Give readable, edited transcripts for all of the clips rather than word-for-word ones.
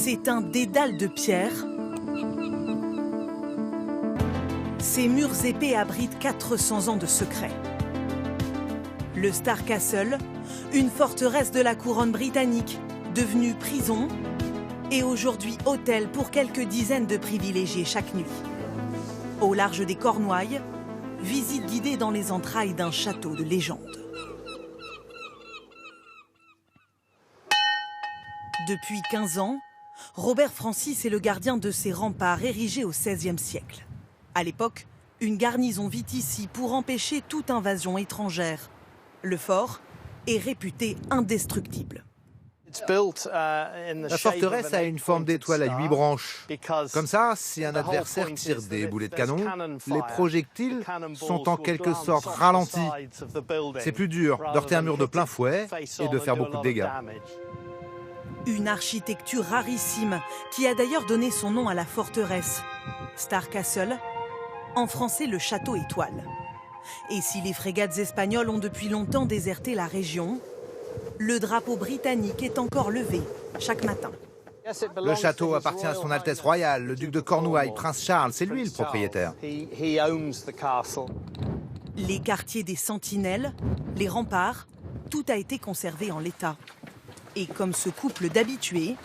C'est un dédale de pierre. Ces murs épais abritent 400 ans de secrets. Le Star Castle, une forteresse de la couronne britannique, devenue prison et aujourd'hui hôtel pour quelques dizaines de privilégiés chaque nuit. Au large des Cornouailles, visite guidée dans les entrailles d'un château de légende. Depuis 15 ans, Robert Francis est le gardien de ces remparts érigés au XVIe siècle. À l'époque, une garnison vit ici pour empêcher toute invasion étrangère. Le fort est réputé indestructible. La forteresse a une forme d'étoile à 8 branches. Comme ça, si un adversaire tire des boulets de canon, les projectiles sont en quelque sorte ralentis. C'est plus dur d'heurter un mur de plein fouet et de faire beaucoup de dégâts. Une architecture rarissime qui a d'ailleurs donné son nom à la forteresse. Star Castle, en français le château étoile. Et si les frégates espagnoles ont depuis longtemps déserté la région, le drapeau britannique est encore levé chaque matin. Le château appartient à son Altesse royale, le duc de Cornouailles, prince Charles, c'est lui le propriétaire. Les quartiers des sentinelles, les remparts, tout a été conservé en l'état. Et comme ce couple d'habitués...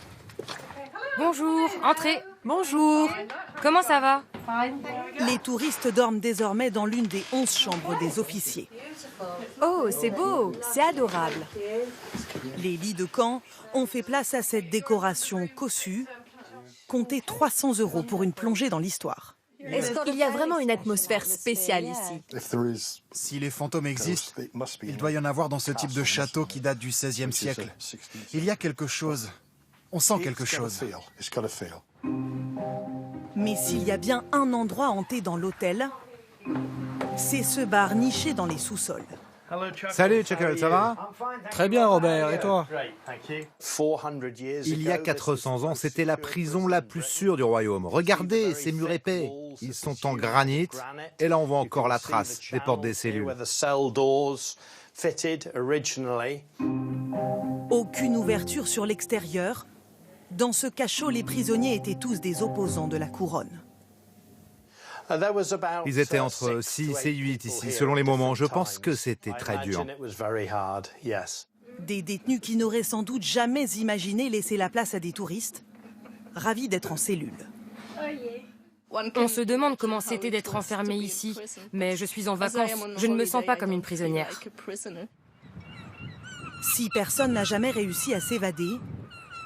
Bonjour, entrez. Bonjour. Comment ça va? Les touristes dorment désormais dans l'une des 11 chambres des officiers. Oh, c'est beau, c'est adorable. Les lits de camp ont fait place à cette décoration cossue. Comptez 300 € pour une plongée dans l'histoire. Est-ce qu'il y a vraiment une atmosphère spéciale ici? Si les fantômes existent, il doit y en avoir dans ce type de château qui date du XVIe siècle. Il y a quelque chose. On sent quelque chose. Mais s'il y a bien un endroit hanté dans l'hôtel, c'est ce bar niché dans les sous-sols. Salut Chuckle, ça va? Très bien Robert, et toi? Il y a 400 ans, c'était la prison la plus sûre du royaume. Regardez ces murs épais, ils sont en granit, et là on voit encore la trace des portes des cellules. Aucune ouverture sur l'extérieur. Dans ce cachot, les prisonniers étaient tous des opposants de la couronne. Ils étaient entre 6 et 8 ici, selon les moments. Je pense que c'était très dur. Des détenus qui n'auraient sans doute jamais imaginé laisser la place à des touristes, ravis d'être en cellule. On se demande comment c'était d'être enfermé ici, mais je suis en vacances, je ne me sens pas comme une prisonnière. Si personne n'a jamais réussi à s'évader,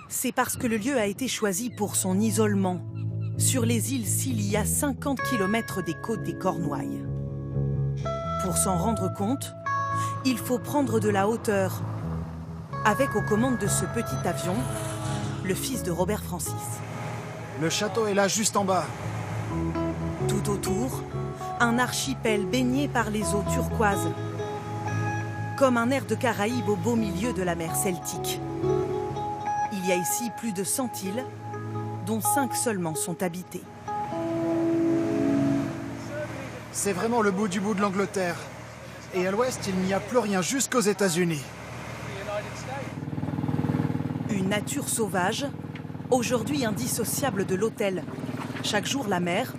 c'est parce que le lieu a été choisi pour son isolement, sur les îles Scilly, à 50 km des côtes des Cornouailles. Pour s'en rendre compte, il faut prendre de la hauteur, avec aux commandes de ce petit avion, le fils de Robert Francis. Le château est là, juste en bas. Tout autour, un archipel baigné par les eaux turquoises, comme un air de Caraïbes au beau milieu de la mer Celtique. Il y a ici plus de 100 îles, dont 5 seulement sont habitées. C'est vraiment le bout du bout de l'Angleterre. Et à l'ouest, il n'y a plus rien jusqu'aux États-Unis. Une nature sauvage, aujourd'hui indissociable de l'hôtel. Chaque jour, la mer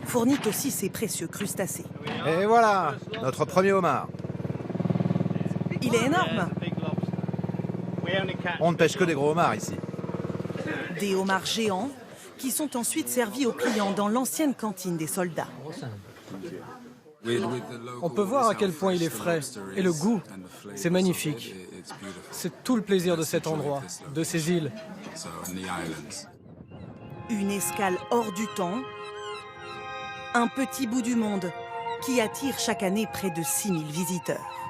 fournit aussi ses précieux crustacés. Et voilà, notre premier homard. Il est énorme. On ne pêche que des gros homards ici. Des homards géants qui sont ensuite servis aux clients dans l'ancienne cantine des soldats. On peut voir à quel point il est frais. Et le goût, c'est magnifique. C'est tout le plaisir de cet endroit, de ces îles. Une escale hors du temps. Un petit bout du monde qui attire chaque année près de 6000 visiteurs.